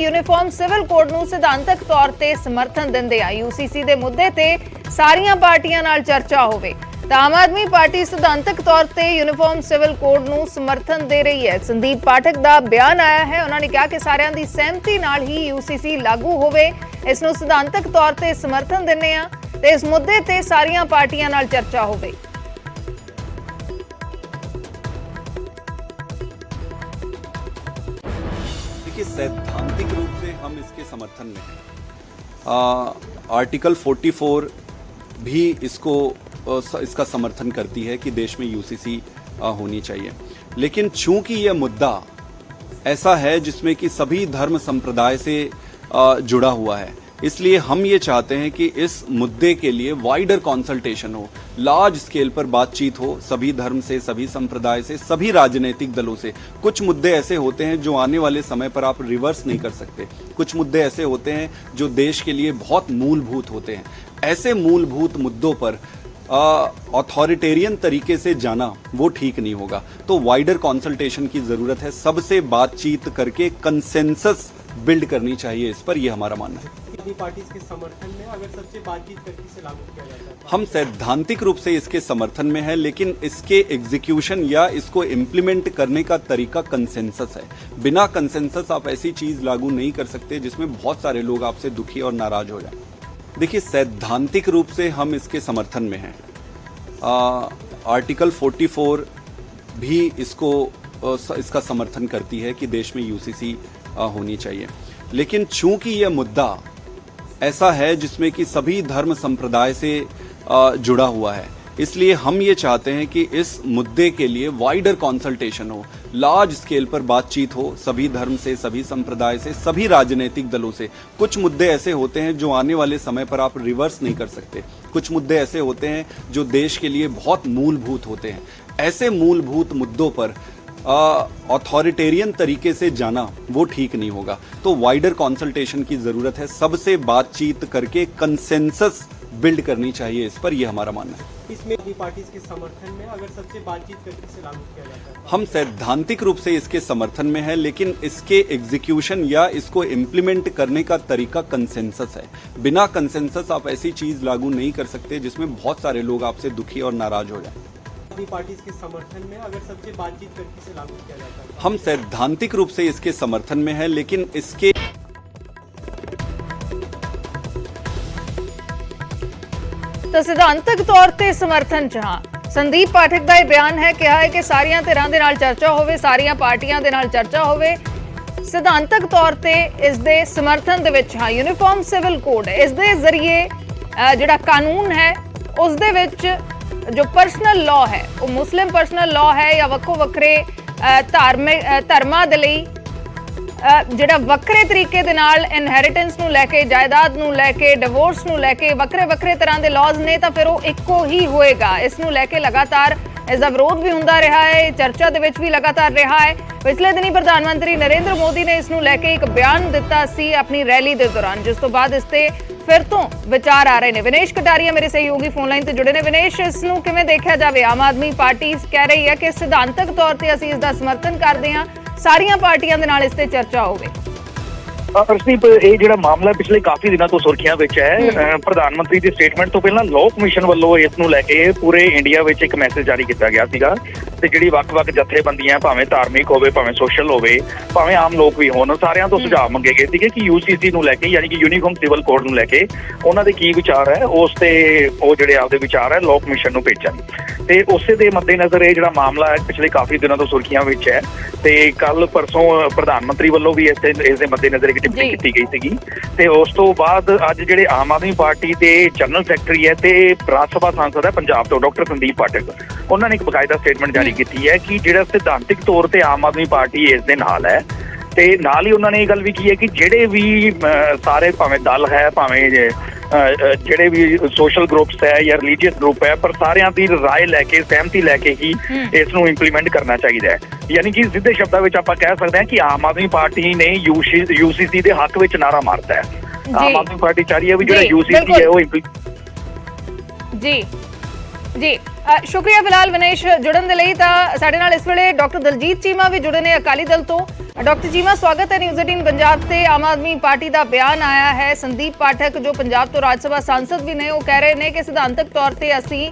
Uniform civil code ਨੂੰ ਸਿਧਾਂਤਕ ਤੌਰ ਤੇ ਸਮਰਥਨ ਦਿੰਦੇ ਆ यूसीसी ਦੇ ਮੁੱਦੇ ਤੇ ਸਾਰੀਆਂ ਪਾਰਟੀਆਂ ਨਾਲ ਚਰਚਾ ਹੋਵੇ ਤਾਂ ਆਮ ਆਦਮੀ ਪਾਰਟੀ ਸਿਧਾਂਤਕ ਤੌਰ ਤੇ यूनिफॉर्म सिविल ਕੋਡ ਨੂੰ ਸਮਰਥਨ ਦੇ ਰਹੀ ਹੈ। ਸੰਦੀਪ ਪਾਠਕ ਦਾ ਬਿਆਨ ਆਇਆ ਹੈ, ਉਹਨਾਂ ਨੇ ਕਿਹਾ ਕਿ ਸਾਰਿਆਂ ਦੀ ਸਹਿਮਤੀ ਨਾਲ ਹੀ यूसीसी ਲਾਗੂ ਹੋਵੇ, ਇਸ ਨੂੰ ਸਿਧਾਂਤਕ ਤੌਰ ਤੇ ਸਮਰਥਨ ਦਿੰਦੇ ਆ ਤੇ ਇਸ ਮੁੱਦੇ ਤੇ ਸਾਰੀਆਂ ਪਾਰਟੀਆਂ ਨਾਲ ਚਰਚਾ ਹੋਵੇ। सैद्धांतिक रूप से हम इसके समर्थन में हैं। आर्टिकल 44 भी इसका समर्थन करती है कि देश में यूसीसी होनी चाहिए, लेकिन चूंकि यह मुद्दा ऐसा है जिसमें कि सभी धर्म संप्रदाय से जुड़ा हुआ है, इसलिए हम ये चाहते हैं कि इस मुद्दे के लिए वाइडर कंसल्टेशन हो, लार्ज स्केल पर बातचीत हो, सभी धर्म से, सभी संप्रदाय से, सभी राजनीतिक दलों से। कुछ मुद्दे ऐसे होते हैं जो आने वाले समय पर आप रिवर्स नहीं कर सकते, कुछ मुद्दे ऐसे होते हैं जो देश के लिए बहुत मूलभूत होते हैं। ऐसे मूलभूत मुद्दों पर अथॉरिटेरियन तरीके से जाना वो ठीक नहीं होगा, तो वाइडर कंसल्टेशन की जरूरत है। सबसे बातचीत करके कंसेंसस बिल्ड करनी चाहिए, इस पर यह हमारा मानना है। पार्टी के समर्थन में अगर सबसे बातचीत करके इसे लागू किया जाता है, हम सैद्धांतिक रूप से इसके समर्थन में हैं, लेकिन इसके एग्जीक्यूशन या इसको इम्प्लीमेंट करने का तरीका कंसेंसस है। बिना कंसेंसस आप ऐसी चीज लागू नहीं कर सकते जिसमें बहुत सारे लोग आपसे दुखी और नाराज हो जाएं। देखिए, सैद्धांतिक रूप से हम इसके समर्थन में हैं। आर्टिकल 44 भी इसका समर्थन करती है कि देश में यूसीसी होनी चाहिए, लेकिन चूंकि यह मुद्दा ऐसा है जिसमें कि सभी धर्म संप्रदाय से जुड़ा हुआ है, इसलिए हम ये चाहते हैं कि इस मुद्दे के लिए वाइडर कंसल्टेशन हो, लार्ज स्केल पर बातचीत हो, सभी धर्म से, सभी संप्रदाय से, सभी राजनीतिक दलों से। कुछ मुद्दे ऐसे होते हैं जो आने वाले समय पर आप रिवर्स नहीं कर सकते, कुछ मुद्दे ऐसे होते हैं जो देश के लिए बहुत मूलभूत होते हैं। ऐसे मूलभूत मुद्दों पर अथॉरिटेरियन तरीके से जाना वो ठीक नहीं होगा, तो वाइडर कंसल्टेशन की जरूरत है। सबसे बातचीत करके कंसेंसस बिल्ड करनी चाहिए, इस पर यह हमारा मानना है। इसमें पार्टी के समर्थन में अगर सबसे बातचीत करके इसे लागू किया जाता है, हम सैद्धांतिक रूप से इसके समर्थन में हैं, लेकिन इसके एग्जीक्यूशन या इसको इम्प्लीमेंट करने का तरीका कंसेंसस है। बिना कंसेंसस आप ऐसी चीज लागू नहीं कर सकते जिसमें बहुत सारे लोग आपसे दुखी और नाराज हो जाएं। पार्टी के समर्थन में अगर सबसे बातचीत करके इसे लागू किया जाता है, हम सैद्धांतिक रूप से इसके समर्थन में हैं, लेकिन इसके ਤਾਂ ਸਿਧਾਂਤਕ ਤੌਰ ਤੇ ਸਮਰਥਨ ਚ ਹਾਂ। ਸੰਦੀਪ ਪਾਠਕ ਦਾ ਇਹ ਬਿਆਨ ਹੈ, ਕਿਹਾ ਹੈ ਕਿ ਸਾਰੀਆਂ ਧਿਰਾਂ ਦੇ ਨਾਲ ਚਰਚਾ ਹੋਵੇ, ਸਾਰੀਆਂ ਪਾਰਟੀਆਂ ਦੇ ਨਾਲ ਚਰਚਾ ਹੋਵੇ। ਸਿਧਾਂਤਕ ਤੌਰ ਤੇ ਇਸ ਦੇ ਸਮਰਥਨ ਦੇ ਵਿੱਚ ਹਾਂ। यूनिफॉर्म सिविल कोड ਇਸ ਦੇ ਜ਼ਰੀਏ ਜਿਹੜਾ ਕਾਨੂੰਨ ਹੈ ਉਸ ਦੇ ਵਿੱਚ जो पर्सनल लॉ है वो मुस्लिम पर्सनल लॉ है या ਵੱਖੋ ਵੱਖਰੇ ਧਰਮਾਂ ਦੇ ਲਈ ਜਿਹੜਾ ਵੱਖਰੇ ਤਰੀਕੇ ਦੇ ਨਾਲ ਇਨਹੈਰੀਟੈਂਸ ਨੂੰ ਲੈ ਕੇ, ਜਾਇਦਾਦ ਨੂੰ ਲੈ ਕੇ, ਡਿਵੋਰਸ ਨੂੰ ਲੈ ਕੇ ਵੱਖਰੇ ਤਰ੍ਹਾਂ ਦੇ ਲਾਜ਼ ਨੇ, ਤਾਂ ਫਿਰ ਉਹ ਇੱਕੋ ਹੀ ਹੋਏਗਾ। ਇਸ ਨੂੰ ਲੈ ਕੇ ਲਗਾਤਾਰ ਇਸ ਦਾ ਵਿਰੋਧ ਵੀ ਹੁੰਦਾ ਰਿਹਾ ਹੈ, ਚਰਚਾ ਦੇ ਵਿੱਚ ਵੀ ਲਗਾਤਾਰ ਰਿਹਾ ਹੈ। ਪਿਛਲੇ ਦਿਨੀ ਪ੍ਰਧਾਨ ਮੰਤਰੀ ਨਰਿੰਦਰ ਮੋਦੀ ਨੇ ਇਸ ਨੂੰ ਲੈ ਕੇ ਇੱਕ ਬਿਆਨ ਦਿੱਤਾ ਸੀ ਆਪਣੀ ਰੈਲੀ ਦੇ ਦੌਰਾਨ, ਜਿਸ ਤੋਂ ਬਾਅਦ ਇਸ ਤੇ ਫਿਰ ਤੋਂ ਵਿਚਾਰ ਆ ਰਹੇ ਨੇ। ਵਿਨੇਸ਼ ਕਟਾਰੀਆ ਮੇਰੇ ਸਹਿਯੋਗੀ ਫੋਨ ਲਾਈਨ ਤੇ ਜੁੜੇ ਨੇ। ਵਿਨੇਸ਼, ਇਸ ਨੂੰ ਕਿਵੇਂ ਦੇਖਿਆ ਜਾਵੇ? ਆਮ ਆਦਮੀ ਪਾਰਟੀ ਕਹਿ ਰਹੀ ਹੈ ਕਿ ਸਿਧਾਂਤਕ ਤੌਰ ਤੇ ਅਸੀਂ ਇਸ ਦਾ ਸਮਰਥਨ ਕਰਦੇ ਹਾਂ, ਸਾਰੀਆਂ ਪਾਰਟੀਆਂ ਦੇ ਨਾਲ ਇਸ ਤੇ ਚਰਚਾ ਹੋਵੇ। ਅਰਸ਼ਦੀਪ, ਇਹ ਜਿਹੜਾ ਮਾਮਲਾ ਪਿਛਲੇ ਕਾਫੀ ਦਿਨਾਂ ਤੋਂ ਸੁਰਖੀਆਂ ਵਿੱਚ ਹੈ। ਪ੍ਰਧਾਨ ਮੰਤਰੀ ਦੀ ਸਟੇਟਮੈਂਟ ਤੋਂ ਪਹਿਲਾਂ ਲਾਅ ਕਮਿਸ਼ਨ ਵੱਲੋਂ ਇਸ ਨੂੰ ਲੈ ਕੇ ਪੂਰੇ ਇੰਡੀਆ ਵਿੱਚ ਇੱਕ ਮੈਸੇਜ ਜਾਰੀ ਕੀਤਾ ਗਿਆ ਸੀਗਾ, ਤੇ ਜਿਹੜੀ ਵੱਖ-ਵੱਖ ਜਥੇਬੰਦੀਆਂ, ਭਾਵੇਂ ਧਾਰਮਿਕ ਹੋਵੇ, ਭਾਵੇਂ ਸੋਸ਼ਲ ਹੋਵੇ, ਭਾਵੇਂ ਆਮ ਲੋਕ ਵੀ ਹੋਣ, ਸਾਰਿਆਂ ਤੋਂ ਸੁਝਾਅ ਮੰਗੇ ਗਏ ਸੀਗੇ ਕਿ यूसीसी ਨੂੰ ਲੈ ਕੇ, ਯਾਨੀ ਕਿ यूनिफॉर्म सिविल कोड ਨੂੰ ਲੈ ਕੇ ਉਹਨਾਂ ਦੇ ਕੀ ਵਿਚਾਰ ਹੈ, ਉਸ ਤੇ ਉਹ ਜਿਹੜੇ ਆਪਦੇ ਵਿਚਾਰ ਹੈ ਲਾਅ ਕਮਿਸ਼ਨ ਨੂੰ ਭੇਜਣ। ਤੇ ਉਸੇ ਦੇ ਮੱਦੇਨਜ਼ਰ ਇਹ ਜਿਹੜਾ ਮਾਮਲਾ ਹੈ ਪਿਛਲੇ ਕਾਫੀ ਦਿਨਾਂ ਤੋਂ ਸੁਰਖੀਆਂ ਵਿੱਚ ਹੈ, ਤੇ ਕੱਲ ਪਰਸੋਂ ਪ੍ਰਧਾਨ ਮੰਤਰੀ ਵੱਲੋਂ ਵੀ ਇਸ ਦੇ ਮੱਦੇਨਜ਼ਰ ਟਿੱਪਣੀ ਕੀਤੀ ਗਈ ਸੀਗੀ। ਤੇ ਉਸ ਤੋਂ ਬਾਅਦ ਅੱਜ ਜਿਹੜੇ ਆਮ ਆਦਮੀ ਪਾਰਟੀ ਦੇ ਜਨਰਲ ਸੈਕਟਰੀ ਹੈ ਤੇ ਰਾਜ ਸਭਾ ਸਾਂਸਦ ਹੈ ਪੰਜਾਬ ਤੋਂ ਡਾਕਟਰ ਸੰਦੀਪ ਪਾਠਕ, ਉਹਨਾਂ ਨੇ ਇੱਕ ਬਕਾਇਦਾ ਸਟੇਟਮੈਂਟ ਜਾਰੀ ਕੀਤੀ ਹੈ ਕਿ ਜਿਹੜਾ ਸਿਧਾਂਤਕ ਤੌਰ ਤੇ ਆਮ ਆਦਮੀ ਪਾਰਟੀ ਇਸ ਦੇ ਨਾਲ ਹੈ, ਤੇ ਨਾਲ ਹੀ ਉਹਨਾਂ ਨੇ ਇਹ ਗੱਲ ਵੀ ਕੀ ਹੈ ਕਿ ਜਿਹੜੇ ਵੀ ਸਾਰੇ ਭਾਵੇਂ ਦਲ ਹੈ, ਭਾਵੇਂ ਜਿਹੜੇ ਵੀ ਸੋਸ਼ਲ ਗਰੁੱਪਸ ਹੈ ਜਾਂ ਰਿਲੀਜੀਅਸ ਗਰੁੱਪ ਹੈ, ਪਰ ਸਾਰਿਆਂ ਦੀ ਰਾਏ ਲੈ ਕੇ, ਸਹਿਮਤੀ ਲੈ ਕੇ ਹੀ ਇਸ ਨੂੰ ਇੰਪਲੀਮੈਂਟ ਕਰਨਾ ਚਾਹੀਦਾ ਹੈ। ਯਾਨੀ ਕਿ ਸਿੱਧੇ ਸ਼ਬਦਾਂ ਵਿੱਚ ਆਪਾਂ ਕਹਿ ਸਕਦੇ ਹਾਂ ਕਿ ਆਮ ਆਦਮੀ ਪਾਰਟੀ ਨੇ यूसीसी ਦੇ ਹੱਕ ਵਿੱਚ ਨਾਰਾ ਮਾਰਤਾ ਹੈ। ਆਮ ਆਦਮੀ ਪਾਰਟੀ ਚਾਹ ਰਹੀ ਹੈ ਵੀ ਜਿਹੜਾ यूसीसी ਹੈ ਉਹ ਜੀ ਸ਼ੁਕਰੀਆ ਫਿਲਹਾਲ ਵਿਨੇਸ਼ ਜੁੜਨ ਦੇ ਲਈ। ਤਾਂ ਸਾਡੇ ਨਾਲ ਇਸ ਵੇਲੇ ਡਾਕਟਰ ਦਲਜੀਤ ਚੀਮਾ ਵੀ ਜੁੜੇ ਨੇ ਅਕਾਲੀ ਦਲ ਤੋਂ। ਡਾਕਟਰ ਚੀਮਾ, ਸਵਾਗਤ ਹੈ ਨਿਊਜ਼ 18 ਪੰਜਾਬ ਤੇ। ਆਮ ਆਦਮੀ ਪਾਰਟੀ ਦਾ ਬਿਆਨ ਆਇਆ ਹੈ। ਸੰਦੀਪ ਪਾਠਕ ਜੋ ਪੰਜਾਬ ਤੋਂ ਰਾਜ ਸਭਾ ਸਾਂਸਦ ਵੀ ਨੇ, ਉਹ ਕਹਿ ਰਹੇ ਨੇ ਕਿ ਸਿਧਾਂਤਕ ਤੌਰ ਤੇ ਅਸੀਂ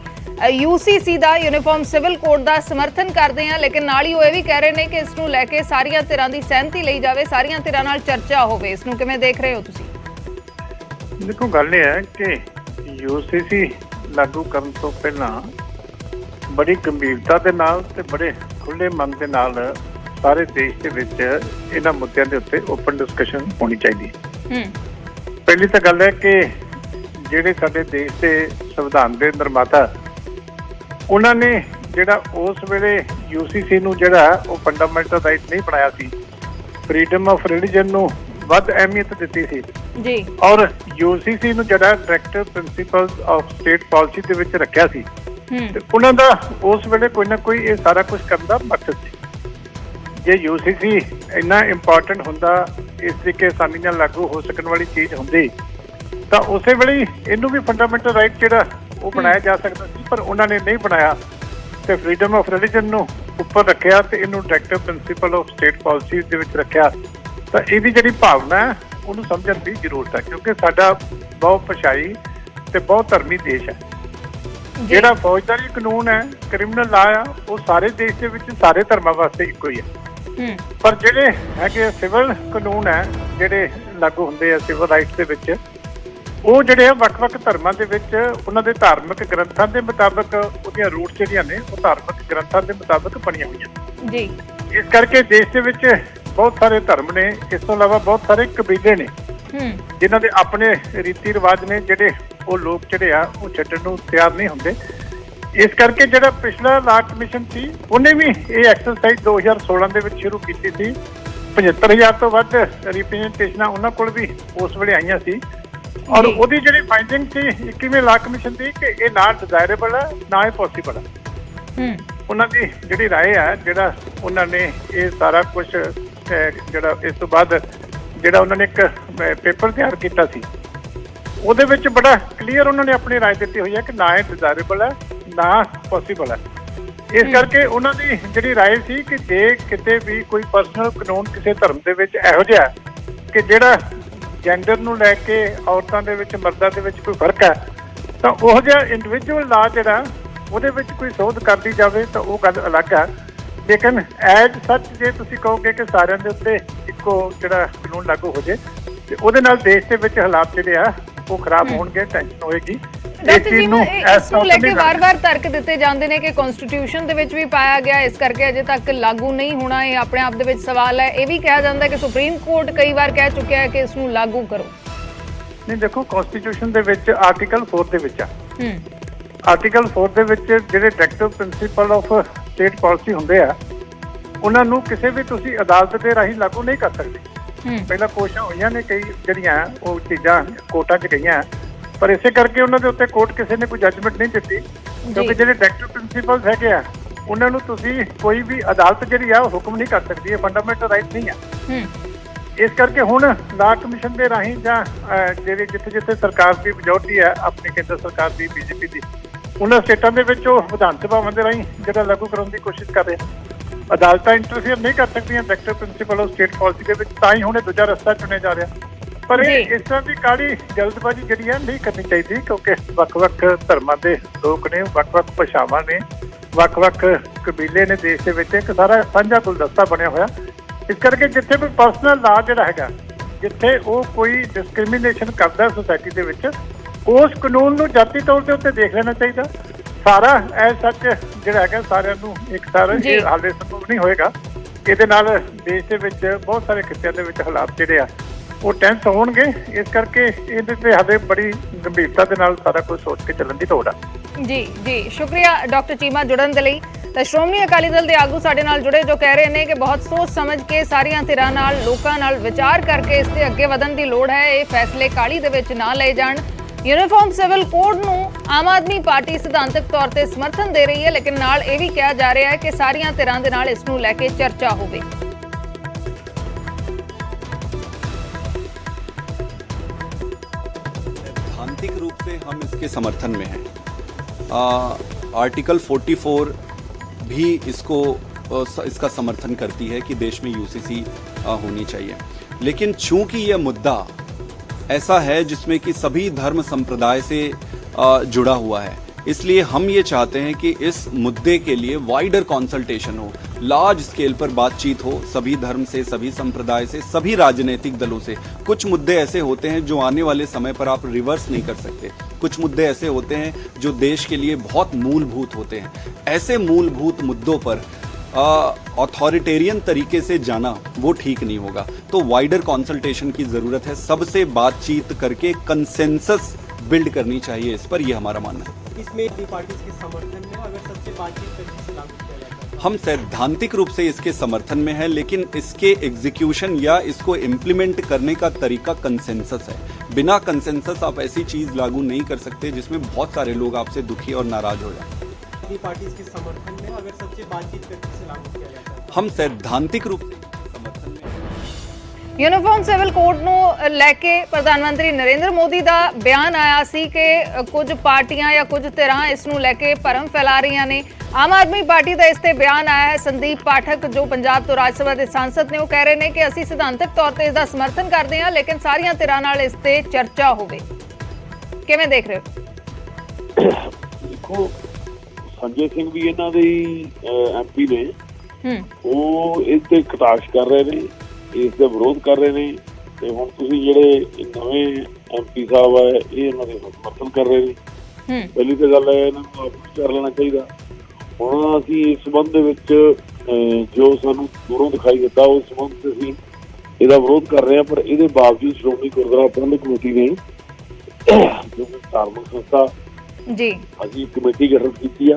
UCC ਦਾ ਯੂਨੀਫਾਰਮ ਸਿਵਲ ਕੋਡ ਦਾ ਸਮਰਥਨ ਕਰਦੇ ਹਾਂ, ਲੇਕਿਨ ਨਾਲ ਹੀ ਉਹ ਇਹ ਵੀ ਕਹਿ ਰਹੇ ਨੇ ਕਿ ਇਸ ਨੂੰ ਲੈ ਕੇ ਸਾਰੀਆਂ ਧਿਰਾਂ ਦੀ ਸਹਿਮਤੀ ਲਈ ਜਾਵੇ, ਸਾਰੀਆਂ ਧਿਰਾਂ ਨਾਲ ਚਰਚਾ ਹੋਵੇ। ਇਸ ਨੂੰ ਕਿਵੇਂ ਦੇਖ ਰਹੇ ਹੋ ਤੁਸੀਂ? ਦੇਖੋ, ਗੱਲ ਇਹ ਹੈ ਕਿ UCC ਲਾਗੂ ਕਰਨ ਤੋਂ ਪਹਿਲਾਂ ਬੜੀ ਗੰਭੀਰਤਾ ਦੇ ਨਾਲ ਤੇ ਬੜੇ ਖੁੱਲੇ ਮਨ ਦੇ ਨਾਲ ਸਾਰੇ ਦੇਸ਼ ਦੇ ਵਿੱਚ ਇਹਨਾਂ ਮੁੱਦਿਆਂ ਦੇ ਉੱਤੇ ਓਪਨ ਡਿਸਕਸ਼ਨ ਹੋਣੀ ਚਾਹੀਦੀ ਹੈ। ਪਹਿਲੀ ਤਾਂ ਗੱਲ ਹੈ ਕਿ ਜਿਹੜੇ ਸਾਡੇ ਦੇਸ਼ ਦੇ ਸੰਵਿਧਾਨ ਦੇ ਨਿਰਮਾਤਾ, ਉਹਨਾਂ ਨੇ ਜਿਹੜਾ ਉਸ ਵੇਲੇ UCC ਨੂੰ ਜਿਹੜਾ ਉਹ ਫੰਡਾਮੈਂਟਲ ਰਾਈਟ ਨਹੀਂ ਬਣਾਇਆ ਸੀ, ਫਰੀडम ਆਫ ਰਿਲੀਜਨ ਨੂੰ ਵੱਧ ਅਹਿਮੀਅਤ ਦਿੱਤੀ ਸੀ ਜੀ, ਔਰ UCC ਨੂੰ ਜਿਹੜਾ directive principals of state policy ਦੇ ਵਿੱਚ ਰੱਖਿਆ ਸੀ, ਤੇ ਉਹਨਾਂ ਦਾ ਉਸ ਵੇਲੇ ਕੋਈ ਨਾ ਕੋਈ ਇਹ ਸਾਰਾ ਕੁਝ ਕਰਨ ਦਾ ਮਕਸਦ ਸੀ। ਜੇ UCC ਇੰਨਾ ਇੰਪੋਰਟੈਂਟ ਹੁੰਦਾ, ਇਸ ਤਰੀਕੇ ਆਸਾਨੀ ਨਾਲ ਲਾਗੂ ਹੋ ਸਕਣ ਵਾਲੀ ਚੀਜ਼ ਹੁੰਦੀ, ਤਾਂ ਉਸੇ ਵੇਲੇ ਇਹਨੂੰ ਵੀ ਫੰਡਾਮੈਂਟਲ ਰਾਈਟ ਜਿਹੜਾ ਉਹ ਬਣਾਇਆ ਜਾ ਸਕਦਾ ਸੀ, ਪਰ ਉਹਨਾਂ ਨੇ ਨਹੀਂ ਬਣਾਇਆ ਤੇ ਫਰੀडम ਆਫ ਰਿਲੀਜਨ ਨੂੰ ਉੱਪਰ ਰੱਖਿਆ ਤੇ ਇਹਨੂੰ directive principal of state policy ਦੇ ਵਿੱਚ ਰੱਖਿਆ। ਤਾਂ ਇਹਦੀ ਜਿਹੜੀ ਭਾਵਨਾ ਹੈ ਉਹਨੂੰ ਸਮਝਣ ਦੀ ਜ਼ਰੂਰਤ ਹੈ, ਕਿਉਂਕਿ ਸਾਡਾ ਬਹੁਤ ਪਛਾਈ ਤੇ ਬਹੁਤ ਧਰਮੀ ਦੇਸ਼ ਹੈ। ਜਿਹੜਾ ਫੌਜਦਾਰੀ ਕਾਨੂੰਨ ਹੈ, ਕ੍ਰਿਮੀਨਲ ਲਾ ਆ, ਉਹ ਸਾਰੇ ਦੇਸ਼ ਦੇ ਵਿੱਚ ਸਾਰੇ ਧਰਮਾਂ ਵਾਸਤੇ ਇੱਕੋ ਹੀ ਹੈ। ਪਰ ਜਿਹੜੇ ਹੈਗੇ ਸਿਵਲ ਕਾਨੂੰਨ ਹੈ, ਜਿਹੜੇ ਲਾਗੂ ਹੁੰਦੇ ਆ ਸਿਵਲ ਰਾਈਟਸ ਦੇ ਵਿੱਚ, ਉਹ ਜਿਹੜੇ ਆ ਵੱਖ-ਵੱਖ ਧਰਮਾਂ ਦੇ ਵਿੱਚ ਉਹਨਾਂ ਦੇ ਧਾਰਮਿਕ ਗ੍ਰੰਥਾਂ ਦੇ ਮੁਤਾਬਕ ਉਹਦੀਆਂ ਰੂਟ ਜਿਹੜੀਆਂ ਨੇ ਉਹ ਧਾਰਮਿਕ ਗ੍ਰੰਥਾਂ ਦੇ ਮੁਤਾਬਕ ਬਣੀਆਂ ਹੋਈਆਂ ਜੀ। ਇਸ ਕਰਕੇ ਦੇਸ਼ ਦੇ ਵਿੱਚ ਬਹੁਤ ਸਾਰੇ ਧਰਮ ਨੇ, ਇਸ ਤੋਂ ਇਲਾਵਾ ਬਹੁਤ ਸਾਰੇ ਕਬੀਲੇ ਨੇ ਜਿਨ੍ਹਾਂ ਦੇ ਆਪਣੇ ਰੀਤੀ ਰਿਵਾਜ ਨੇ, ਜਿਹੜੇ ਉਹ ਲੋਕ ਜਿਹੜੇ ਆ ਉਹ ਛੱਡਣ ਨੂੰ ਤਿਆਰ ਨਹੀਂ ਹੁੰਦੇ। ਇਸ ਕਰਕੇ ਜਿਹੜਾ ਪਿਛਲਾ ਲਾ ਕਮਿਸ਼ਨ ਸੀ, ਉਹਨੇ ਵੀ ਇਹ ਐਕਸਰਸਾਈਜ਼ 2016 ਦੇ ਵਿੱਚ ਸ਼ੁਰੂ ਕੀਤੀ ਸੀ। 75,000 ਤੋਂ ਵੱਧ ਰਿਪਰੈਜ਼ੈਂਟੇਸ਼ਨਾਂ ਉਹਨਾਂ ਕੋਲ ਵੀ ਉਸ ਵੇਲੇ ਆਈਆਂ ਸੀ, ਔਰ ਉਹਦੀ ਜਿਹੜੀ ਫਾਈਂਡਿੰਗ ਸੀ 21ਵੇਂ ਲਾ ਕਮਿਸ਼ਨ ਦੀ ਕਿ ਇਹ ਨਾ ਡਿਜ਼ਾਇਰੇਬਲ ਹੈ, ਨਾ ਇਹ ਪੋਸੀਬਲ ਹੈ। ਉਹਨਾਂ ਦੀ ਜਿਹੜੀ ਰਾਏ ਹੈ, ਜਿਹੜਾ ਉਹਨਾਂ ਨੇ ਇਹ ਸਾਰਾ ਕੁਝ ਜਿਹੜਾ ਇਸ ਤੋਂ ਬਾਅਦ ਜਿਹੜਾ ਉਹਨਾਂ ਨੇ ਇੱਕ ਪੇਪਰ ਤਿਆਰ ਕੀਤਾ ਸੀ, ਉਹਦੇ ਵਿੱਚ ਬੜਾ ਕਲੀਅਰ ਉਹਨਾਂ ਨੇ ਆਪਣੀ ਰਾਏ ਦਿੱਤੀ ਹੋਈ ਹੈ ਕਿ ਨਾ ਇਹ ਡਿਜ਼ਾਇਰੇਬਲ ਹੈ, ਨਾ ਪੋਸੀਬਲ ਹੈ। ਇਸ ਕਰਕੇ ਉਹਨਾਂ ਦੀ ਜਿਹੜੀ ਰਾਏ ਸੀ ਕਿ ਜੇ ਕਿਤੇ ਵੀ ਕੋਈ ਪਰਸਨਲ ਕਾਨੂੰਨ ਕਿਸੇ ਧਰਮ ਦੇ ਵਿੱਚ ਇਹੋ ਜਿਹਾ ਕਿ ਜਿਹੜਾ ਜੈਂਡਰ ਨੂੰ ਲੈ ਕੇ ਔਰਤਾਂ ਦੇ ਵਿੱਚ ਮਰਦਾਂ ਦੇ ਵਿੱਚ ਕੋਈ ਫਰਕ ਹੈ, ਤਾਂ ਉਹ ਜਿਹਾ ਇੰਡੀਵਿਜੂਅਲ ਲਾ ਜਿਹੜਾ ਉਹਦੇ ਵਿੱਚ ਕੋਈ ਸੋਧ ਕਰਦੀ ਜਾਵੇ ਤਾਂ ਉਹ ਗੱਲ ਅਲੱਗ ਹੈ। ਲੇਕਿਨ ਐਜ਼ ਸੱਚ ਜੇ ਤੁਸੀਂ ਕਹੋਗੇ ਕਿ ਸਾਰਿਆਂ ਦੇ ਉੱਤੇ ਇੱਕੋ ਜਿਹੜਾ ਕਾਨੂੰਨ ਲਾਗੂ ਹੋ ਜੇ, ਤੇ ਉਹਦੇ ਨਾਲ ਦੇਸ਼ ਦੇ ਵਿੱਚ ਹਾਲਾਤ ਜਿਹੜੇ ਆ ਉਹ ਖਰਾਬ ਹੋਣਗੇ, ਟੈਨਸ਼ਨ ਹੋਏਗੀ। ਡਾਕਟਰ ਜੀ, ਇਸ ਨੂੰ ਲੈ ਕੇ ਵਾਰ-ਵਾਰ ਤਰਕ ਦਿੱਤੇ ਜਾਂਦੇ ਨੇ ਕਿ ਕਨਸਟੀਟਿਊਸ਼ਨ ਦੇ ਵਿੱਚ ਵੀ ਪਾਇਆ ਗਿਆ, ਇਸ ਕਰਕੇ ਅਜੇ ਤੱਕ ਲਾਗੂ ਨਹੀਂ ਹੋਣਾ। ਇਹ ਆਪਣੇ ਆਪ ਦੇ ਵਿੱਚ ਸਵਾਲ ਹੈ। ਇਹ ਵੀ ਕਿਹਾ ਜਾਂਦਾ ਕਿ ਸੁਪਰੀਮ ਕੋਰਟ ਕਈ ਵਾਰ ਕਹਿ ਚੁੱਕਿਆ ਹੈ ਕਿ ਇਸ ਨੂੰ ਲਾਗੂ ਕਰੋ। ਨਹੀਂ, ਦੇਖੋ, ਕਨਸਟੀਟਿਊਸ਼ਨ ਦੇ ਵਿੱਚ ਆਰਟੀਕਲ 4 ਦੇ ਵਿੱਚ ਆ, ਆਰਟੀਕਲ 4 ਦੇ ਵਿੱਚ ਜਿਹੜੇ directive principal of state policy ਹੁੰਦੇ ਆ, ਉਹਨਾਂ ਨੂੰ ਕਿਸੇ ਵੀ ਤੁਸੀਂ ਅਦਾਲਤ ਦੇ ਰਾਹੀਂ ਲਾਗੂ ਨਹੀਂ ਕਰ ਸਕਦੇ। ਪਹਿਲਾਂ ਕੋਸ਼ਿਸ਼ਾਂ ਹੋਈਆਂ ਨੇ ਕਈ ਜਿਹੜੀਆਂ ਉਹ ਚੀਜ਼ਾਂ ਕੋਰਟਾਂ 'ਚ ਗਈਆਂ, ਪਰ ਇਸੇ ਕਰਕੇ ਉਹਨਾਂ ਦੇ ਉੱਤੇ ਕੋਰਟ ਕਿਸੇ ਨੇ ਕੋਈ ਜੱਜਮੈਂਟ ਨਹੀਂ ਦਿੱਤੀ, ਕਿਉਂਕਿ ਜਿਹੜੇ ਡਾਇਰੈਕਟਿਵ ਪ੍ਰਿੰਸੀਪਲਸ ਹੈਗੇ ਆ ਉਹਨਾਂ ਨੂੰ ਤੁਸੀਂ ਕੋਈ ਵੀ ਅਦਾਲਤ ਜਿਹੜੀ ਆ ਉਹ ਹੁਕਮ ਨਹੀਂ ਕਰ ਸਕਦੀ, ਇਹ ਫੰਡਾਮੈਂਟਲ ਰਾਈਟ ਨਹੀਂ ਆ। ਇਸ ਕਰਕੇ ਹੁਣ ਲਾ ਕਮਿਸ਼ਨ ਦੇ ਰਾਹੀਂ ਜਾਂ ਜਿਹੜੇ ਜਿੱਥੇ ਸਰਕਾਰ ਦੀ ਮੈਜੋਰਟੀ ਹੈ, ਆਪਣੀ ਕੇਂਦਰ ਸਰਕਾਰ ਦੀ, BJP ਦੀ, ਉਹਨਾਂ ਸਟੇਟਾਂ ਦੇ ਵਿੱਚ ਉਹ ਵਿਧਾਨ ਸਭਾਵਾਂ ਦੇ ਰਾਹੀਂ ਜਿਹੜਾ ਲਾਗੂ ਕਰਨ ਦੀ ਕੋਸ਼ਿਸ਼ ਕਰ ਰਹੇ। ਅਦਾਲਤਾਂ ਇੰਟਰਫੇਅਰ ਨਹੀਂ ਕਰ ਸਕਦੀਆਂ directive principal of state policy ਦੇ ਵਿੱਚ, ਤਾਂ ਹੀ ਹੁਣ ਇਹ ਦੂਜਾ ਰਸਤਾ ਚੁਣਿਆ ਜਾ ਰਿਹਾ। ਪਰ ਇਸ ਤਰ੍ਹਾਂ ਦੀ ਕਾਹਲੀ ਜਲਦਬਾਜ਼ੀ ਜਿਹੜੀ ਹੈ ਨਹੀਂ ਕਰਨੀ ਚਾਹੀਦੀ, ਕਿਉਂਕਿ ਵੱਖ-ਵੱਖ ਧਰਮਾਂ ਦੇ ਲੋਕ ਨੇ, ਵੱਖ-ਵੱਖ ਭਾਸ਼ਾਵਾਂ ਨੇ, ਵੱਖ-ਵੱਖ ਕਬੀਲੇ ਨੇ ਦੇਸ਼ ਦੇ ਵਿੱਚ, ਇੱਕ ਸਾਰਾ ਸਾਂਝਾ ਗੁਲਦਸਤਾ ਬਣਿਆ ਹੋਇਆ। ਇਸ ਕਰਕੇ ਜਿੱਥੇ ਵੀ ਪਰਸਨਲ ਲਾ ਜਿਹੜਾ ਹੈਗਾ, ਜਿੱਥੇ ਉਹ ਕੋਈ ਡਿਸਕ੍ਰਿਮੀਨੇਸ਼ਨ ਕਰਦਾ ਸੋਸਾਇਟੀ ਦੇ ਵਿੱਚ, ਉਸ ਕਾਨੂੰਨ ਨੂੰ ਜਾਤੀ ਤੌਰ ਦੇ ਉੱਤੇ ਦੇਖ ਲੈਣਾ ਚਾਹੀਦਾ। ਸਾਰਾ ਐ ਸੱਚ ਜਿਹੜਾ ਹੈਗਾ ਸਾਰਿਆਂ ਨੂੰ ਇੱਕ ਸਾਰ ਇਹ ਹਾਲੇ ਸੰਭਵ ਨਹੀਂ ਹੋਏਗਾ। ਇਹਦੇ ਨਾਲ ਦੇਸ਼ ਦੇ ਵਿੱਚ ਬਹੁਤ ਸਾਰੇ ਖਿੱਤਿਆਂ ਦੇ ਵਿੱਚ ਹਾਲਾਤ ਜਿਹੜੇ ਆ ਉਹ ਟੈਂਸ ਹੋਣਗੇ। ਇਸ ਕਰਕੇ ਇਹਦੇ ਤੇ ਹਾਲੇ ਬੜੀ ਗੰਭੀਰਤਾ ਦੇ ਨਾਲ ਸਾਰਾ ਕੁਝ ਸੋਚ ਕੇ ਚੱਲਣ ਦੀ ਲੋੜ ਆ। ਜੀ ਸ਼ੁਕਰੀਆ ਡਾਕਟਰ ਚੀਮਾ ਜੁੜਨ ਦੇ ਲਈ। ਤਾਂ ਸ਼੍ਰੋਮਣੀ ਅਕਾਲੀ ਦਲ ਦੇ ਆਗੂ ਸਾਡੇ ਨਾਲ ਜੁੜੇ, ਜੋ ਕਹਿ ਰਹੇ ਨੇ ਕਿ ਬਹੁਤ ਸੋਚ ਸਮਝ ਕੇ ਸਾਰੀਆਂ ਧਿਰਾਂ ਨਾਲ, ਲੋਕਾਂ ਨਾਲ ਵਿਚਾਰ ਕਰਕੇ ਇਸ ਤੇ ਅੱਗੇ ਵਧਣ ਦੀ ਲੋੜ ਹੈ। ਇਹ ਫੈਸਲੇ ਕਾਹਲੀ ਦੇ ਵਿੱਚ ਨਾ ਲਏ ਜਾਣ। ਯੂਨੀਫਾਰਮ ਸਿਵਲ ਕੋਡ ਨੂੰ ਆਮ ਆਦਮੀ ਪਾਰਟੀ ਸਿਧਾਂਤਕ ਤੌਰ ਤੇ ਸਮਰਥਨ ਦੇ ਰਹੀ ਹੈ, ਲੇਕਿਨ ਨਾਲ ਇਹ ਵੀ ਕਿਹਾ ਜਾ ਰਿਹਾ ਹੈ ਕਿ ਸਾਰੀਆਂ ਧਿਰਾਂ ਦੇ ਨਾਲ ਇਸ ਨੂੰ ਲੈ ਕੇ ਚਰਚਾ ਹੋਵੇ। सैद्धांतिक रूप से हम इसके समर्थन में हैं। आर्टिकल 44 भी इसका समर्थन करती है कि देश में यूसीसी होनी चाहिए। लेकिन चूंकि यह मुद्दा ऐसा है जिसमें कि सभी धर्म संप्रदाय से जुड़ा हुआ है, इसलिए हम ये चाहते हैं कि इस मुद्दे के लिए वाइडर कंसल्टेशन हो, लार्ज स्केल पर बातचीत हो सभी धर्म से, सभी संप्रदाय से, सभी राजनीतिक दलों से। कुछ मुद्दे ऐसे होते हैं जो आने वाले समय पर आप रिवर्स नहीं कर सकते, कुछ मुद्दे ऐसे होते हैं जो देश के लिए बहुत मूलभूत होते हैं। ऐसे मूलभूत मुद्दों पर अथॉरिटेरियन तरीके से जाना वो ठीक नहीं होगा। तो वाइडर कंसल्टेशन की जरूरत है, सबसे बातचीत करके कंसेंसस बिल्ड करनी चाहिए इस पर, यह हमारा मानना है। इसमें दी पार्टी के समर्थन में अगर सबसे बातचीत करके इसे लागू किया जाता है? हम सैद्धांतिक रूप से इसके समर्थन में है, लेकिन इसके एग्जीक्यूशन या इसको इम्प्लीमेंट करने का तरीका कंसेंसस है। बिना कंसेंसस आप ऐसी चीज लागू नहीं कर सकते जिसमें बहुत सारे लोग आपसे दुखी और नाराज हो जाए। दी पार्टी के समर्थन में अगर सबसे बातचीत करके इसे लागू किया जाता है? हम सैद्धांतिक रूप से समर्थन में। यूनिफॉर्म सिविल कोड ਨੂੰ ਲੈ ਕੇ ਪ੍ਰਧਾਨ ਮੰਤਰੀ ਨਰਿੰਦਰ ਮੋਦੀ ਦਾ ਬਿਆਨ ਆਇਆ ਸੀ ਕਿ ਕੁਝ ਪਾਰਟੀਆਂ ਜਾਂ ਕੁਝ ਧਿਰਾਂ ਇਸ ਨੂੰ ਲੈ ਕੇ ਭਰਮ ਫੈਲਾ ਰਹੀਆਂ ਨੇ। ਆਮ ਆਦਮੀ ਪਾਰਟੀ ਦਾ ਇਸ ਤੇ ਬਿਆਨ ਆਇਆ ਹੈ। ਸੰਦੀਪ ਪਾਠਕ ਜੋ ਪੰਜਾਬ ਤੋਂ ਰਾਜ ਸਭਾ ਦੇ ਸਾਂਸਦ ਨੇ, ਉਹ ਕਹਿ ਰਹੇ ਨੇ ਕਿ ਅਸੀਂ ਸਿਧਾਂਤਕ ਤੌਰ ਤੇ ਇਸ ਦਾ ਸਮਰਥਨ ਕਰਦੇ ਹਾਂ, ਲੇਕਿਨ ਸਾਰੀਆਂ ਧਿਰਾਂ ਨਾਲ ਇਸ ਤੇ ਚਰਚਾ ਹੋਵੇ। ਕਿਵੇਂ ਦੇਖ ਰਹੇ ਹੋ? ਦੇਖੋ, ਸੰਜੇ ਸਿੰਘ ਵੀ ਇਹਨਾਂ ਦੇ ਐਮਪੀ ਨੇ, ਉਹ ਇਸ ਤੇ ਕਟਾਸ਼ ਕਰ ਰਹੇ ਨੇ, ਇਸ ਦਾ ਵਿਰੋਧ ਕਰ ਰਹੇ ਨੇ। ਤੇ ਹੁਣ ਤੁਸੀਂ ਜਿਹੜੇ ਨਵੇਂ ਐਮਪੀ ਸਾਹਿਬ ਆ, ਇਹ ਇਹਨਾਂ ਦੇ ਸਮਰਥਨ ਕਰ ਰਹੇ ਨੇ। ਪਹਿਲੀ ਤਾਂ ਗੱਲ ਹੈ ਇਹਨਾਂ ਨੂੰ ਆਪ ਵਿਚਾਰ ਲੈਣਾ ਚਾਹੀਦਾ। ਹੁਣ ਅਸੀਂ ਇਸ ਸੰਬੰਧ ਦੇ ਵਿੱਚ ਜੋ ਸਾਨੂੰ ਦੂਰੋਂ ਦਿਖਾਈ ਦਿੱਤਾ, ਉਸ ਸੰਬੰਧ ਤੇ ਅਸੀਂ ਇਹਦਾ ਵਿਰੋਧ ਕਰ ਰਹੇ ਹਾਂ। ਪਰ ਇਹਦੇ ਬਾਵਜੂਦ ਸ਼੍ਰੋਮਣੀ ਗੁਰਦੁਆਰਾ ਪ੍ਰਬੰਧਕ ਕਮੇਟੀ ਨੇ ਜੋ ਧਾਰਮਿਕ ਸੰਸਥਾ ਜੀ ਅਸੀਂ ਕਮੇਟੀ ਗਠਨ ਕੀਤੀ ਆ,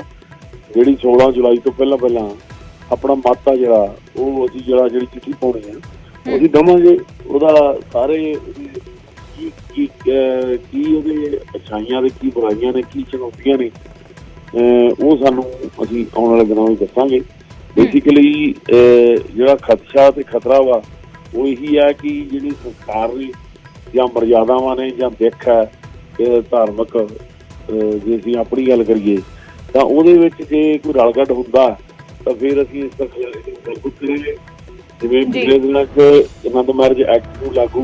ਜਿਹੜੀ 16 ਜੁਲਾਈ ਤੋਂ ਪਹਿਲਾਂ ਆਪਣਾ ਮਤ ਆ ਜਿਹੜਾ ਉਹ ਅਸੀਂ ਜਿਹੜੀ ਚਿੱਠੀ ਪਾਉਣੀ ਆ ਅਸੀਂ ਦੇਵਾਂਗੇ। ਉਹਦਾ ਸਾਰੇ ਕੀ ਉਹਦੇ ਅੱਛਾਈਆਂ ਦੇ, ਕੀ ਬੁਰਾਈਆਂ ਨੇ, ਕੀ ਚੁਣੌਤੀਆਂ ਨੇ, ਉਹ ਸਾਨੂੰ ਅਸੀਂ ਆਉਣ ਵਾਲੇ ਦਿਨਾਂ ਵਿੱਚ ਦੱਸਾਂਗੇ। ਬੇਸਿਕਲੀ ਜਿਹੜਾ ਖਦਸ਼ਾ ਤੇ ਖਤਰਾ ਵਾ ਉਹ ਇਹੀ ਹੈ ਕਿ ਜਿਹੜੀ ਸੰਸਕਾਰ ਨੇ ਜਾਂ ਮਰਜ਼ਾਦਾਵਾਂ ਨੇ ਜਾਂ ਦਿੱਖ ਹੈ ਧਾਰਮਿਕ, ਜੇ ਅਸੀਂ ਆਪਣੀ ਗੱਲ ਕਰੀਏ ਤਾਂ ਉਹਦੇ ਵਿੱਚ ਜੇ ਕੋਈ ਰਲਗੱਡ ਹੁੰਦਾ ਤਾਂ ਫਿਰ ਅਸੀਂ ਇਸ ਤਰ੍ਹਾਂ ਕਰਾਂਗੇ। ਜਿਵੇਂ ਪਿਛਲੇ ਦਿਨਾਂ 'ਚ ਆਨੰਦ ਮੈਰਿਜ ਐਕਟ ਨੂੰ ਲਾਗੂ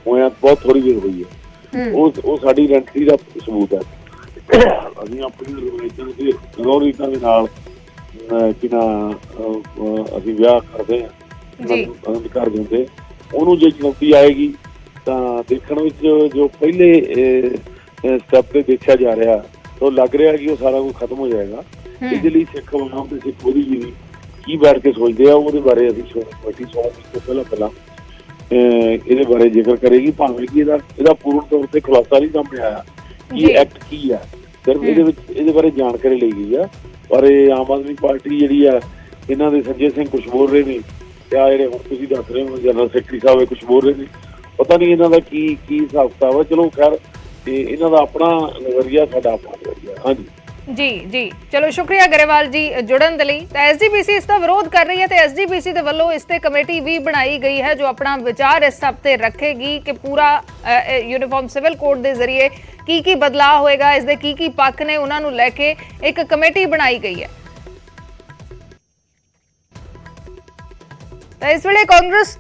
ਹੋਇਆ ਬਹੁਤ ਥੋੜ੍ਹੀ ਦੇਰ ਹੋਈ ਹੈ, ਉਹ ਸਾਡੀ ਆਇਡੈਂਟੀਟੀ ਦਾ ਸਬੂਤ ਹੈ। ਅਸੀਂ ਆਪਣੀ ਰਵਾਇਤਾਂ ਦੇ ਨਾਲ ਅਸੀਂ ਵਿਆਹ ਕਰਦੇ ਹਾਂ, ਆਨੰਦ ਕਰ ਦਿੰਦੇ। ਉਹਨੂੰ ਜੇ ਚੁਣੌਤੀ ਆਏਗੀ ਤਾਂ ਦੇਖਣ ਵਿੱਚ ਜੋ ਪਹਿਲੇ ਸਟੈਪ ਤੇ ਦੇਖਿਆ ਜਾ ਰਿਹਾ ਤਾਂ ਲੱਗ ਰਿਹਾ ਕਿ ਉਹ ਸਾਰਾ ਕੁਝ ਖਤਮ ਹੋ ਜਾਏਗਾ। ਇਹਦੇ ਲਈ ਸਿੱਖ ਬਣਾਉ ਤੇ ਸਿੱਖ ਉਹਦੀ ਜੀ ਕੀ ਬੈਠ ਕੇ ਸੋਚਦੇ ਆ, ਉਹਦੇ ਬਾਰੇ ਅਸੀਂ ਕਮੇਟੀ 100 ਤੋਂ ਪਹਿਲਾਂ ਇਹਦੇ ਬਾਰੇ ਜ਼ਿਕਰ ਕਰੇਗੀ। ਭਾਵੇਂ ਕਿ ਇਹਦਾ ਪੂਰਨ ਤੌਰ ਤੇ ਖੁਲਾਸਾ ਨਹੀਂ ਸਾਹਮਣੇ ਆਇਆ ਕਿ ਐਕਟ ਕੀ ਆ, ਸਿਰਫ ਇਹਦੇ ਬਾਰੇ ਜਾਣਕਾਰੀ ਲਈ ਗਈ ਆ। ਪਰ ਇਹ ਆਮ ਆਦਮੀ ਪਾਰਟੀ ਜਿਹੜੀ ਆ, ਇਹਨਾਂ ਦੇ ਸੰਜੇ ਸਿੰਘ ਕੁਛ ਬੋਲ ਰਹੇ ਨੇ ਤੇ ਆ ਜਿਹੜੇ ਹੁਣ ਤੁਸੀਂ ਦੱਸ ਰਹੇ ਹੋ ਜਨਰਲ ਸੈਕਟਰੀ ਸਾਹਿਬ ਕੁਛ ਬੋਲ ਰਹੇ ਨੇ, ਪਤਾ ਨਹੀਂ ਇਹਨਾਂ ਦਾ ਕੀ ਹਿਸਾਬ ਕਿਤਾਬ ਆ। ਚਲੋ ਖੈਰ, ਤੇ ਇਹਨਾਂ ਦਾ ਆਪਣਾ ਨਜ਼ਰੀਆ, ਸਾਡਾ ਆਪਣਾ ਨਜ਼ਰੀਆ। ਹਾਂਜੀ ਜੀ ਚਲੋ ਸ਼ੁਕਰੀਆ ਗਰੇਵਾਲ ਜੀ ਜੁੜਨ ਦੇ ਲਈ। ਤਾਂ ਐਸਜੀਪੀਸੀ ਇਸ ਦਾ ਵਿਰੋਧ ਕਰ ਰਹੀ ਹੈ ਤੇ ਐਸਜੀਪੀਸੀ ਦੇ ਵੱਲੋਂ ਇਸ ਤੇ ਕਮੇਟੀ ਵੀ ਬਣਾਈ ਗਈ ਹੈ ਜੋ ਆਪਣਾ ਵਿਚਾਰ ਇਸ ਸਭ ਤੇ ਰੱਖੇਗੀ ਕਿ ਪੂਰਾ ਯੂਨੀਫਾਰਮ ਸਿਵਲ ਕੋਡ ਦੇ ਜ਼ਰੀਏ ਕੀ ਬਦਲਾਅ ਹੋਏਗਾ, ਇਸ ਦੇ ਕੀ ਪੱਖ ਨੇ, ਉਹਨਾਂ ਨੂੰ ਲੈ ਕੇ ਇੱਕ ਕਮੇਟੀ ਬਣਾਈ ਗਈ ਹੈ। ਤਾਂ ਇਸ ਵੇਲੇ ਕਾਂਗਰਸ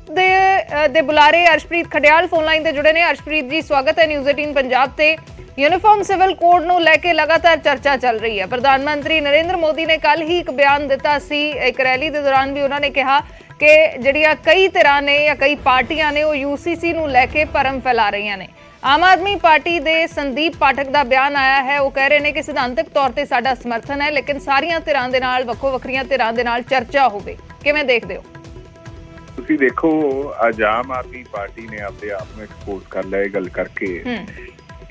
ਦੇ ਬੁਲਾਰੇ ਅਰਸ਼ਪ੍ਰੀਤ ਖਡਿਆਲ ਫੋਨ ਲਾਈਨ ਤੇ ਜੁੜੇ ਨੇ। ਅਰਸ਼ਪ੍ਰੀਤ ਜੀ, ਸਵਾਗਤ ਹੈ ਨਿਊਜ਼ 18 ਪੰਜਾਬ ਤੇ। यूनिफॉर्म सिविल कोड ਨੂੰ ਲੈ ਕੇ लगातार चर्चा चल रही है। प्रधानमंत्री नरेंद्र मोदी ने कल ही एक बयान दिता सी, एक रैली के दौरान भी उन्होंने कहा कि ਜਿਹੜੀਆਂ कई ਧਿਰਾਂ ਨੇ ਜਾਂ कई ਪਾਰਟੀਆਂ ਨੇ ਉਹ यूसीसी ਨੂੰ ਲੈ ਕੇ ਭਰਮ ਫੈਲਾ ਰਹੀਆਂ ਨੇ। ਆਮ ਆਦਮੀ ਪਾਰਟੀ ਦੇ ਸੰਦੀਪ ਪਾਠਕ ਦਾ ਬਿਆਨ ਆਇਆ ਹੈ, ਉਹ ਕਹਿ ਰਹੇ ਨੇ ਕਿ ਸਿਧਾਂਤਕ ਤੌਰ ਤੇ ਸਾਡਾ ਸਮਰਥਨ ਹੈ, ਲੇਕਿਨ ਸਾਰੀਆਂ ਧਿਰਾਂ ਦੇ ਨਾਲ, ਵੱਖੋ ਵੱਖਰੀਆਂ ਧਿਰਾਂ ਦੇ ਨਾਲ ਚਰਚਾ ਹੋਵੇ। ਕਿਵੇਂ ਦੇਖਦੇ ਹੋ? ਤੁਸੀਂ ਦੇਖੋ, ਅੱਜ ਆਮ ਆਦਮੀ ਪਾਰਟੀ ਨੇ ਆਪਣੇ ਆਪ ਨੂੰ ਐਕਸਪੋਜ਼ ਕਰ ਲਿਆ ਇਹ ਗੱਲ ਕਰਕੇ।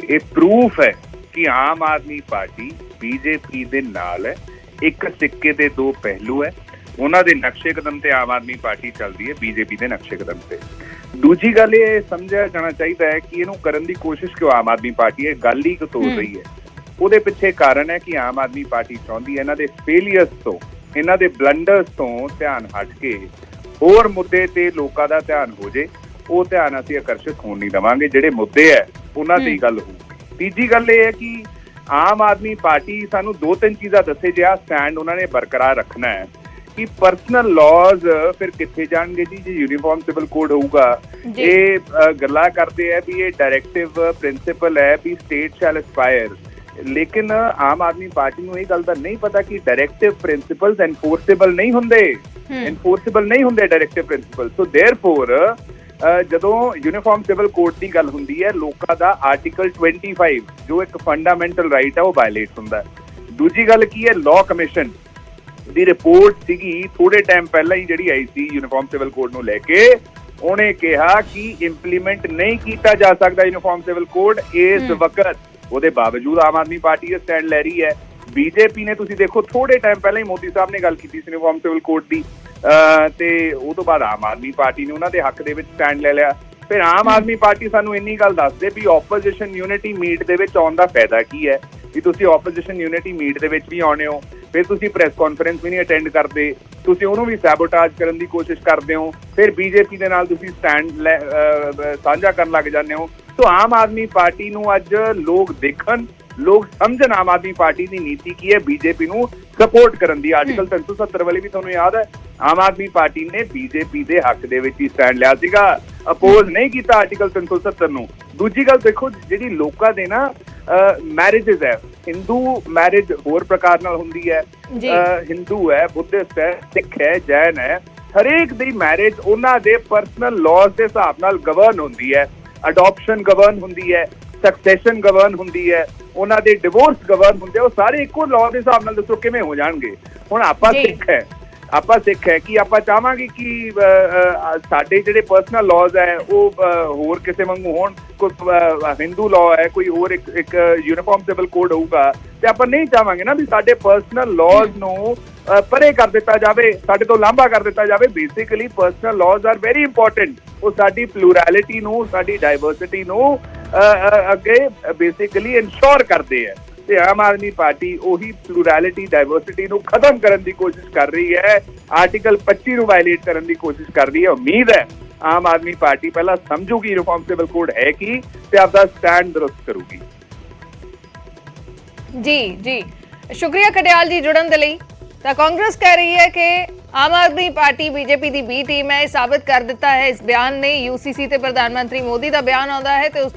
ਇਹ ਪ੍ਰੂਫ ਹੈ ਕਿ ਆਮ ਆਦਮੀ ਪਾਰਟੀ ਬੀਜੇਪੀ ਦੇ ਨਾਲ ਹੈ। ਇੱਕ ਸਿੱਕੇ ਦੇ ਦੋ ਪਹਿਲੂ ਹੈ। ਉਹਨਾਂ ਦੇ ਨਕਸ਼ੇ ਕਦਮ ਤੇ ਆਮ ਆਦਮੀ ਪਾਰਟੀ ਚੱਲਦੀ ਹੈ, ਬੀਜੇਪੀ ਦੇ ਨਕਸ਼ੇ ਕਦਮ ਤੇ। ਦੂਜੀ ਗੱਲ ਇਹ ਸਮਝਿਆ ਜਾਣਾ ਚਾਹੀਦਾ ਹੈ ਕਿ ਇਹਨੂੰ ਕਰਨ ਦੀ ਕੋਸ਼ਿਸ਼ ਕਿਉਂ ਆਮ ਆਦਮੀ ਪਾਰਟੀ ਇਹ ਗੱਲ ਹੀ ਤੋੜ ਰਹੀ ਹੈ। ਉਹਦੇ ਪਿੱਛੇ ਕਾਰਨ ਹੈ ਕਿ ਆਮ ਆਦਮੀ ਪਾਰਟੀ ਚਾਹੁੰਦੀ ਹੈ ਇਹਨਾਂ ਦੇ ਫੇਲੀਅਰਸ ਤੋਂ, ਇਹਨਾਂ ਦੇ ਬਲੰਡਰਸ ਤੋਂ ਧਿਆਨ ਹਟ ਕੇ ਹੋਰ ਮੁੱਦੇ ਤੇ ਲੋਕਾਂ ਦਾ ਧਿਆਨ ਹੋ ਜੇ। ਉਹ ਧਿਆਨ ਅਸੀਂ ਆਕਰਸ਼ਿਤ ਹੋਣ ਨਹੀਂ ਦੇਵਾਂਗੇ। ਜਿਹੜੇ ਮੁੱਦੇ ਹੈ ਉਹਨਾਂ ਦੀ ਗੱਲ ਹੋਊਗੀ। ਤੀਜੀ ਗੱਲ ਇਹ ਹੈ ਕਿ ਆਮ ਆਦਮੀ ਪਾਰਟੀ ਸਾਨੂੰ ਦੋ ਤਿੰਨ ਚੀਜ਼ਾਂ ਦੱਸੇ ਜੇ ਆ ਸਟੈਂਡ ਉਹਨਾਂ ਨੇ ਬਰਕਰਾਰ ਰੱਖਣਾ ਹੈ ਕਿ ਪਰਸਨਲ ਲਾਜ਼ ਫਿਰ ਕਿੱਥੇ ਜਾਣਗੇ ਜੀ ਜੇ ਯੂਨੀਫਾਰਮ ਸਿਵਲ ਕੋਡ ਹੋਊਗਾ। ਇਹ ਗੱਲਾਂ ਕਰਦੇ ਆ ਵੀ ਇਹ ਡਾਇਰੈਕਟਿਵ ਪ੍ਰਿੰਸੀਪਲ ਹੈ ਵੀ ਸਟੇਟ ਸ਼ੈਲ ਐਸਪਾਇਰ, ਲੇਕਿਨ ਆਮ ਆਦਮੀ ਪਾਰਟੀ ਨੂੰ ਇਹ ਗੱਲ ਦਾ ਨਹੀਂ ਪਤਾ ਕਿ ਡਾਇਰੈਕਟਿਵ ਪ੍ਰਿੰਸੀਪਲਸ ਐਨਫੋਰਸੇਬਲ ਨਹੀਂ ਹੁੰਦੇ ਡਾਇਰੈਕਟਿਵ ਪ੍ਰਿੰਸੀਪਲ। ਸੋ ਦੇਅਰਫੋਰ ਜਦੋਂ ਯੂਨੀਫਾਰਮ ਸਿਵਲ ਕੋਡ ਦੀ ਗੱਲ ਹੁੰਦੀ ਹੈ ਲੋਕਾਂ ਦਾ ਆਰਟੀਕਲ 25 ਜੋ ਇੱਕ ਫੰਡਾਮੈਂਟਲ ਰਾਈਟ ਹੈ ਉਹ ਵਾਇਲੇਟ ਹੁੰਦਾ ਹੈ। ਦੂਜੀ ਗੱਲ ਕੀ ਹੈ, ਲਾਅ ਕਮਿਸ਼ਨ ਦੀ ਰਿਪੋਰਟ ਸੀਗੀ ਥੋੜੇ ਟਾਈਮ ਪਹਿਲਾਂ ਹੀ ਜਿਹੜੀ ਆਈ ਸੀ ਯੂਨੀਫਾਰਮ ਸਿਵਲ ਕੋਡ ਨੂੰ ਲੈ ਕੇ, ਉਹਨੇ ਕਿਹਾ ਕਿ ਇੰਪਲੀਮੈਂਟ ਨਹੀਂ ਕੀਤਾ ਜਾ ਸਕਦਾ ਯੂਨੀਫਾਰਮ ਸਿਵਲ ਕੋਡ ਇਸ ਵਕਤ। ਉਹਦੇ ਬਾਵਜੂਦ ਆਮ ਆਦਮੀ ਪਾਰਟੀ ਇਹ ਸਟੈਂਡ ਲੈ ਰਹੀ ਹੈ। ਬੀਜੇਪੀ ਨੇ ਤੁਸੀਂ ਦੇਖੋ ਥੋੜੇ ਟਾਈਮ ਪਹਿਲਾਂ ਹੀ ਮੋਦੀ ਸਾਹਿਬ ਨੇ ਗੱਲ ਕੀਤੀ ਸੀ ਯੂਨੀਫਾਰਮ ਸਿਵਲ ਕੋਡ ਦੀ, ਤੇ ਉਹ ਤੋਂ ਬਾਅਦ ਆਮ ਆਦਮੀ ਪਾਰਟੀ ਨੇ ਉਹਨਾਂ ਦੇ ਹੱਕ ਦੇ ਵਿੱਚ ਸਟੈਂਡ ਲੈ ਲਿਆ। ਫਿਰ ਆਮ ਆਦਮੀ ਪਾਰਟੀ ਸਾਨੂੰ ਇੰਨੀ ਗੱਲ ਦੱਸਦੇ ਵੀ ਆਪੋਜੀਸ਼ਨ ਯੂਨਿਟੀ ਮੀਟ ਦੇ ਵਿੱਚ ਆਉਣ ਦਾ ਫਾਇਦਾ ਕੀ ਹੈ, ਕਿ ਤੁਸੀਂ ਆਪੋਜੀਸ਼ਨ ਯੂਨਿਟੀ ਮੀਟ ਦੇ ਵਿੱਚ ਵੀ ਆਉਣੇ ਹੋ, ਫਿਰ ਤੁਸੀਂ ਪ੍ਰੈਸ ਕਾਨਫਰੰਸ ਵੀ ਨਹੀਂ ਅਟੈਂਡ ਕਰਦੇ, ਤੁਸੀਂ ਉਹਨੂੰ ਵੀ ਸੈਬੋਟਾਜ ਕਰਨ ਦੀ ਕੋਸ਼ਿਸ਼ ਕਰਦੇ ਹੋ, ਫਿਰ ਬੀਜੇਪੀ ਦੇ ਨਾਲ ਤੁਸੀਂ ਸਟੈਂਡ ਸਾਂਝਾ ਕਰਨ ਲੱਗ ਜਾਂਦੇ ਹੋ। ਸੋ ਆਮ ਆਦਮੀ ਪਾਰਟੀ ਨੂੰ ਅੱਜ ਲੋਕ ਦੇਖਣ, ਲੋਕ ਸਮਝਣ ਆਮ ਆਦਮੀ ਪਾਰਟੀ ਦੀ ਨੀਤੀ ਕੀ ਹੈ ਬੀਜੇਪੀ ਨੂੰ ਸਪੋਰਟ ਕਰਨ ਦੀ। ਆਰਟੀਕਲ 370 ਵਾਲੀ ਵੀ ਤੁਹਾਨੂੰ ਯਾਦ ਹੈ, ਆਮ ਆਦਮੀ ਪਾਰਟੀ ਨੇ ਬੀਜੇਪੀ ਦੇ ਹੱਕ ਦੇ ਵਿੱਚ ਹੀ ਸਟੈਂਡ ਲਿਆ ਸੀਗਾ, ਅਪੋਜ਼ ਨਹੀਂ ਕੀਤਾ ਆਰਟੀਕਲ 370 ਨੂੰ। ਦੂਜੀ ਗੱਲ ਦੇਖੋ, ਜਿਹੜੀ ਲੋਕਾਂ ਦੇ ਨਾ ਮੈਰਿਜਸ ਹੈ, ਹਿੰਦੂ ਮੈਰਿਜ ਹੋਰ ਪ੍ਰਕਾਰ ਨਾਲ ਹੁੰਦੀ ਹੈ, ਹਿੰਦੂ ਹੈ, ਬੁੱਧਿਸਟ ਹੈ, ਸਿੱਖ ਹੈ, ਜੈਨ ਹੈ, ਹਰੇਕ ਦੀ ਮੈਰਿਜ ਉਹਨਾਂ ਦੇ ਪਰਸਨਲ ਲਾਜ਼ ਦੇ ਹਿਸਾਬ ਨਾਲ ਗਵਰਨ ਹੁੰਦੀ ਹੈ। ਅਡਾਪਸ਼ਨ ਗਵਰਨ ਹੁੰਦੀ ਹੈ, ਸਕਸੈਸ਼ਨ ਗਵਰਨ ਹੁੰਦੀ ਹੈ, ਉਹਨਾਂ ਦੇ ਡਿਵੋਰਸ ਗਵਰਨ ਹੁੰਦੇ, ਉਹ ਸਾਰੇ ਇੱਕੋ ਲਾਅ ਦੇ ਹਿਸਾਬ ਨਾਲ ਦੱਸੋ ਕਿਵੇਂ ਹੋ ਜਾਣਗੇ। ਹੁਣ ਆਪਾਂ ਸਿੱਖ ਹੈ ਕਿ ਆਪਾਂ ਚਾਹਾਂਗੇ ਕਿ ਸਾਡੇ ਜਿਹੜੇ ਪਰਸਨਲ ਲਾਜ਼ ਹੈ ਉਹ ਹੋਰ ਕਿਸੇ ਵਾਂਗੂ ਹੋਣ, ਕੋਈ ਹਿੰਦੂ ਲਾਅ ਹੈ, ਕੋਈ ਹੋਰ ਇੱਕ ਯੂਨੀਫਾਰਮ ਸਿਵਲ ਕੋਡ ਹੋਊਗਾ, ਤੇ ਆਪਾਂ ਨਹੀਂ ਚਾਹਾਂਗੇ ਨਾ ਵੀ ਸਾਡੇ ਪਰਸਨਲ ਲਾਜ਼ ਨੂੰ ਪਰੇ ਕਰ ਦਿੱਤਾ ਜਾਵੇ, ਸਾਡੇ ਤੋਂ ਲਾਂਭਾ ਕਰ ਦਿੱਤਾ ਜਾਵੇ। Basically personal ਲਾਜ਼ are very important, ਉਹ ਸਾਡੀ ਪਲੂਰੈਲਿਟੀ ਨੂੰ, ਸਾਡੀ ਡਾਇਵਰਸਿਟੀ ਨੂੰ ਅੱਗੇ ਬੇਸਿਕਲੀ ਇਨਸ਼ੋਰ ਕਰਦੇ ਹੈ। ਤੇ ਆਮ ਆਦਮੀ ਪਾਰਟੀ ਉਹੀ ਪਲੂਰੈਲਿਟੀ, ਡਾਇਵਰਸਿਟੀ ਨੂੰ ਖਤਮ ਕਰਨ ਦੀ ਕੋਸ਼ਿਸ਼ ਕਰ ਰਹੀ ਹੈ, ਆਰਟੀਕਲ 25 ਨੂੰ ਵਾਇਲੇਟ ਕਰਨ ਦੀ ਕੋਸ਼ਿਸ਼ ਕਰ ਰਹੀ ਹੈ। ਉਮੀਦ ਹੈ ਆਮ ਆਦਮੀ ਪਾਰਟੀ ਪਹਿਲਾਂ ਸਮਝੂਗੀ ਯੂਨੀਫਾਰਮ ਸਿਵਲ ਕੋਡ ਹੈ ਕੀ, ਤੇ ਆਪਦਾ ਸਟੈਂਡ ਦਰੁਸਤ ਕਰੂਗੀ। ਜੀ ਸ਼ੁਕਰੀਆ ਕਟਿਆਲ ਜੀ ਜੁੜਨ ਦੇ ਲਈ। ਤਾਂ ਕਾਂਗਰਸ ਕਹਿ ਰਹੀ ਹੈ ਕਿ ਆਮ ਆਦਮੀ ਪਾਰਟੀ ਬੀਜੇਪੀ ਦੀ ਬੀ ਟੀਮ ਹੈ, ਇਹ ਸਾਬਤ ਕਰ ਦਿੱਤਾ ਹੈ ਇਸ ਬਿਆਨ ਨੇ। ਯੂਸੀਸੀ ਤੇ ਪ੍ਰਧਾਨ ਮੰਤਰੀ ਮੋਦੀ ਦਾ ਬਿਆਨ ਆਉਂਦਾ ਹੈ ਤੇ ਉਸ